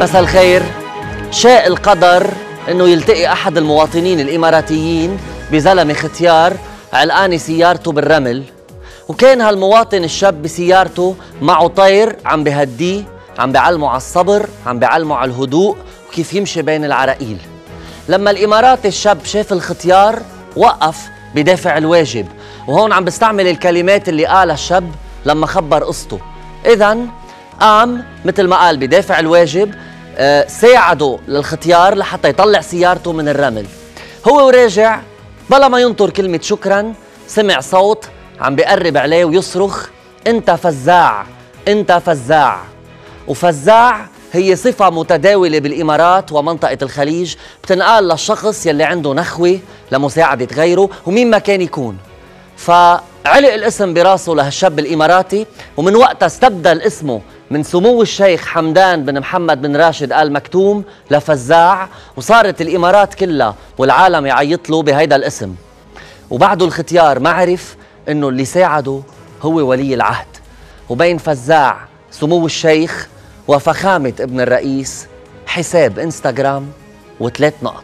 مساء الخير. شاء القدر انه يلتقي احد المواطنين الاماراتيين بزلمه ختيار علقان سيارته بالرمل، وكان هالمواطن الشاب بسيارته معه طير عم بهديه، عم بيعلمه على الصبر، عم بيعلمه على الهدوء وكيف يمشي بين العراقيل. لما الاماراتي الشاب شاف الختيار وقف بدافع الواجب، وهون عم بستعمل الكلمات اللي قالها الشاب لما خبر قصته. إذن قام مثل ما قال بدافع الواجب، ساعده للختيار لحتى يطلع سيارته من الرمل. هو وراجع بلا ما ينطر كلمة شكرا سمع صوت عم بيقرب عليه ويصرخ: أنت فزاع، أنت فزاع. وفزاع هي صفة متداولة بالإمارات ومنطقة الخليج، بتنقال للشخص يلي عنده نخوة لمساعدة غيره ومين ما كان يكون. فعلق الاسم براسه لهالشاب الإماراتي، ومن وقتها استبدل اسمه من سمو الشيخ حمدان بن محمد بن راشد آل مكتوم لفزاع، وصارت الإمارات كلها والعالم يعيط له بهيدا الاسم. وبعده الختيار ما عرف إنه اللي ساعده هو ولي العهد، وبين فزاع سمو الشيخ وفخامة ابن الرئيس حساب انستغرام و3 نقط.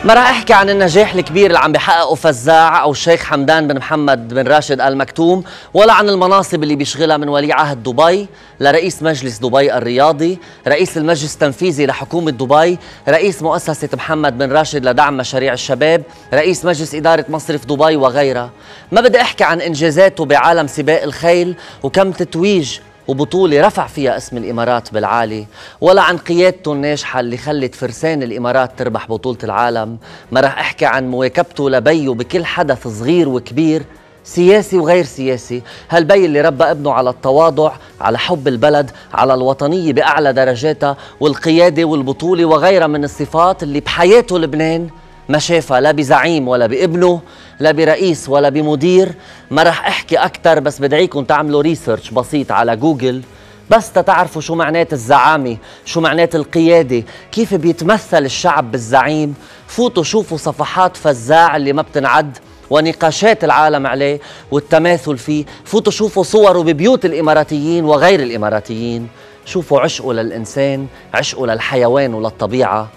ما راح احكي عن النجاح الكبير اللي عم بيحققه فزاع او الشيخ حمدان بن محمد بن راشد آل مكتوم، ولا عن المناصب اللي بيشغلها من ولي عهد دبي لرئيس مجلس دبي الرياضي، رئيس المجلس التنفيذي لحكومة دبي، رئيس مؤسسة محمد بن راشد لدعم مشاريع الشباب، رئيس مجلس إدارة مصرف دبي وغيرها. ما بدي احكي عن انجازاته بعالم سباق الخيل وكم تتويج وبطولة رفع فيها اسم الإمارات بالعالي، ولا عن قيادته الناجحة اللي خلت فرسان الإمارات تربح بطولة العالم. ما راح أحكي عن مواكبته لبيه بكل حدث صغير وكبير، سياسي وغير سياسي. هالبي اللي ربى ابنه على التواضع، على حب البلد، على الوطنية بأعلى درجاتها، والقيادة والبطولة وغيرها من الصفات اللي بحياته لبنان ما شافها لا بزعيم ولا بابنه، لا برئيس ولا بمدير. ما رح احكي اكثر، بس بدعيكم تعملوا ريسيرش بسيط على جوجل بس تتعرفوا شو معنات الزعامة، شو معنات القيادة، كيف بيتمثل الشعب بالزعيم. فوتوا شوفوا صفحات فزاع اللي ما بتنعد ونقاشات العالم عليه والتماثل فيه. فوتوا شوفوا صوره ببيوت الإماراتيين وغير الإماراتيين. شوفوا عشقه للإنسان، عشقه للحيوان وللطبيعة.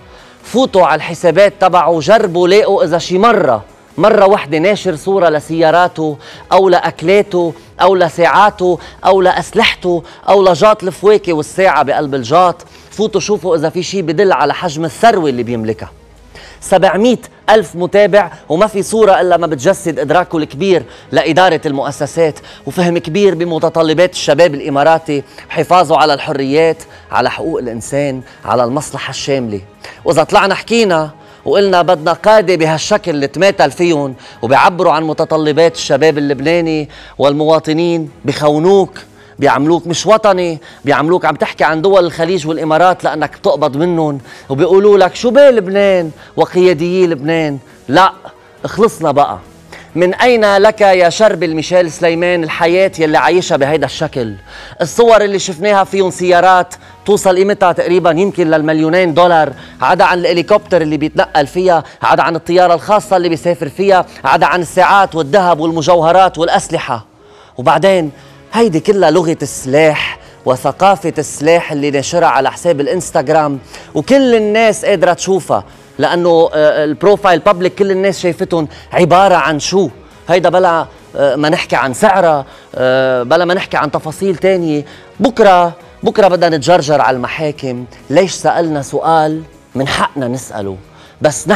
فوتوا على الحسابات تبعه، جربوا لاقوا إذا شي مرة واحدة ناشر صورة لسياراته أو لأكلاته أو لساعاته أو لأسلحته أو لجاط الفواكه والساعة بقلب الجاط. فوتوا شوفوا إذا في شي بدل على حجم الثروة اللي بيملكها. 700,000 متابع وما في صورة إلا ما بتجسد إدراكه الكبير لإدارة المؤسسات وفهم كبير بمتطلبات الشباب الإماراتي، حفاظه على الحريات، على حقوق الإنسان، على المصلحة الشاملة. وإذا طلعنا حكينا وقلنا بدنا قادة بهالشكل اللي تماثل فيهم وبيعبروا عن متطلبات الشباب اللبناني والمواطنين، بخونوك، بيعملوك مش وطني، بيعملوك عم تحكي عن دول الخليج والإمارات لأنك بتقبض منهم، وبيقولوا لك شو بيه لبنان وقياديي لبنان. لا، اخلصنا بقى. من أين لك يا شرب ميشيل سليمان الحياة يلي عايشها بهيدا الشكل؟ الصور اللي شفناها فيهم سيارات توصل قيمتها تقريبا يمكن للمليونين دولار، عدا عن الهليكوبتر اللي بيتنقل فيها، عدا عن الطيارة الخاصة اللي بيسافر فيها، عدا عن الساعات والذهب والمجوهرات والأسلحة. وبعدين هيدي كلها لغة السلاح وثقافة السلاح اللي نشرها على حساب الانستغرام، وكل الناس قادرة تشوفها لأنه البروفايل بابليك، كل الناس شايفتهم عبارة عن شو. هيدا بلا ما نحكي عن سعرها، بلا ما نحكي عن تفاصيل تانية. بكرة بدنا نتجرجر على المحاكم. ليش سألنا سؤال من حقنا نسأله، بس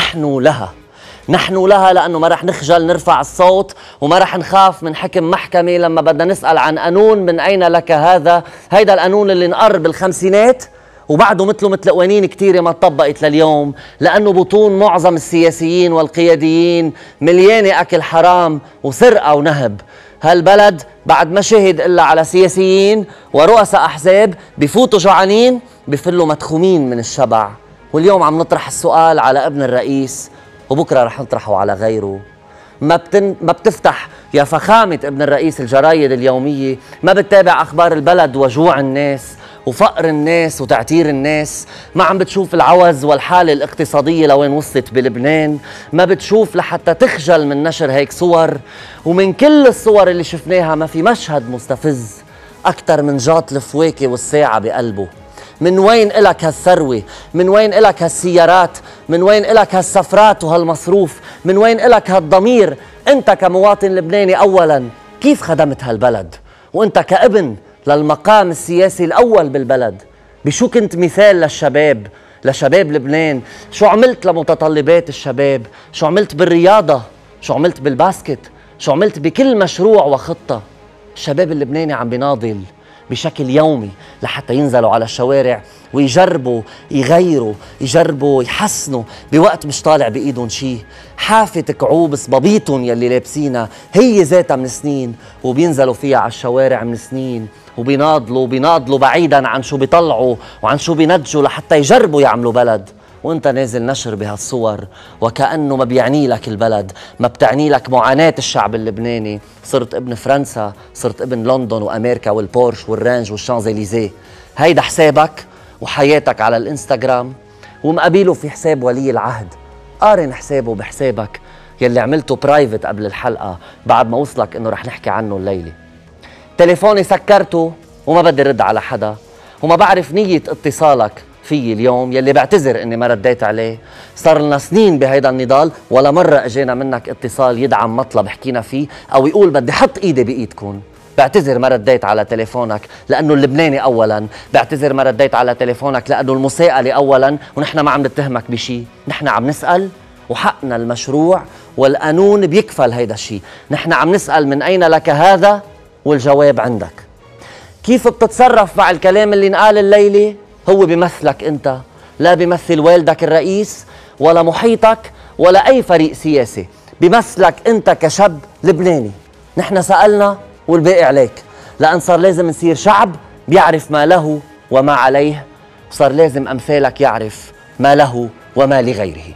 نحن لها لأنه ما رح نخجل نرفع الصوت، وما رح نخاف من حكم محكمة لما بدنا نسأل عن قانون من أين لك هذا. هيدا القانون اللي انقر بالخمسينات وبعده مثله مثل قوانين كتيرة ما طبقت لليوم، لأنه بطون معظم السياسيين والقياديين مليانة أكل حرام وسرقة ونهب. هالبلد بعد ما شهد إلا على سياسيين ورؤساء أحزاب بفوتوا جوعانين بفلوا مدخومين من الشبع. واليوم عم نطرح السؤال على ابن الرئيس، وبكرة رح نطرحه على غيره. ما بتفتح يا فخامة ابن الرئيس الجرايد اليومية، ما بتتابع أخبار البلد وجوع الناس وفقر الناس وتعتير الناس، ما عم بتشوف العوز والحالة الاقتصادية لوين وصلت بلبنان، ما بتشوف لحتى تخجل من نشر هيك صور. ومن كل الصور اللي شفناها ما في مشهد مستفز أكثر من جاط الفواكه والساعة بقلبه. من وين إلك هالثروة؟ من وين إلك هالسيارات؟ من وين إلك هالسفرات وهالمصروف؟ من وين إلك هالضمير؟ أنت كمواطن لبناني أولاً كيف خدمت هالبلد؟ وأنت كابن للمقام السياسي الأول بالبلد، بشو كنت مثال للشباب، لشباب لبنان؟ شو عملت لمتطلبات الشباب؟ شو عملت بالرياضة؟ شو عملت بالباسكت؟ شو عملت بكل مشروع وخطة؟ الشباب اللبناني عم بيناضل بشكل يومي لحتى ينزلوا على الشوارع ويجربوا يغيروا، يجربوا يحسنوا بوقت مش طالع بإيدهم شيء. حافة كعوب صبابيطهم يلي لابسينها هي ذاتها من سنين، وبينزلوا فيها على الشوارع من سنين، وبيناضلوا بعيدا عن شو بيطلعوا وعن شو بينتجوا لحتى يجربوا يعملوا بلد. وانت نازل نشر بهالصور وكأنه ما بيعني لك البلد، ما بتعني لك معاناة الشعب اللبناني. صرت ابن فرنسا، صرت ابن لندن وأمريكا والبورش والرانج والشانزليزيه. هيدا حسابك وحياتك على الانستغرام، ومقابله في حساب ولي العهد. قارن حسابه بحسابك يلي عملته برايفت قبل الحلقة بعد ما وصلك انه رح نحكي عنه الليلة. تليفوني سكرته وما بدي رد على حدا، وما بعرف نية اتصالك في اليوم يلي بعتذر اني ما رديت عليه. صار لنا سنين بهيدا النضال، ولا مرة اجينا منك اتصال يدعم مطلب حكينا فيه او يقول بدي حط ايدي بايدكم. بعتذر ما رديت على تليفونك لانه اللبناني اولا، بعتذر ما رديت على تليفونك لانه المساءلة اولا، ونحن ما عم نتهمك بشيء، نحن عم نسأل وحقنا المشروع والقانون بيكفل هيدا الشيء. نحن عم نسأل من اين لك هذا، والجواب عندك. كيف بتتصرف مع الكلام اللي انقال الليلة هو بيمثلك انت، لا بيمثل والدك الرئيس ولا محيطك ولا اي فريق سياسي، بيمثلك انت كشاب لبناني. نحن سألنا والباقي عليك، لأن صار لازم نصير شعب بيعرف ما له وما عليه، وصار لازم أمثالك يعرف ما له وما لغيره.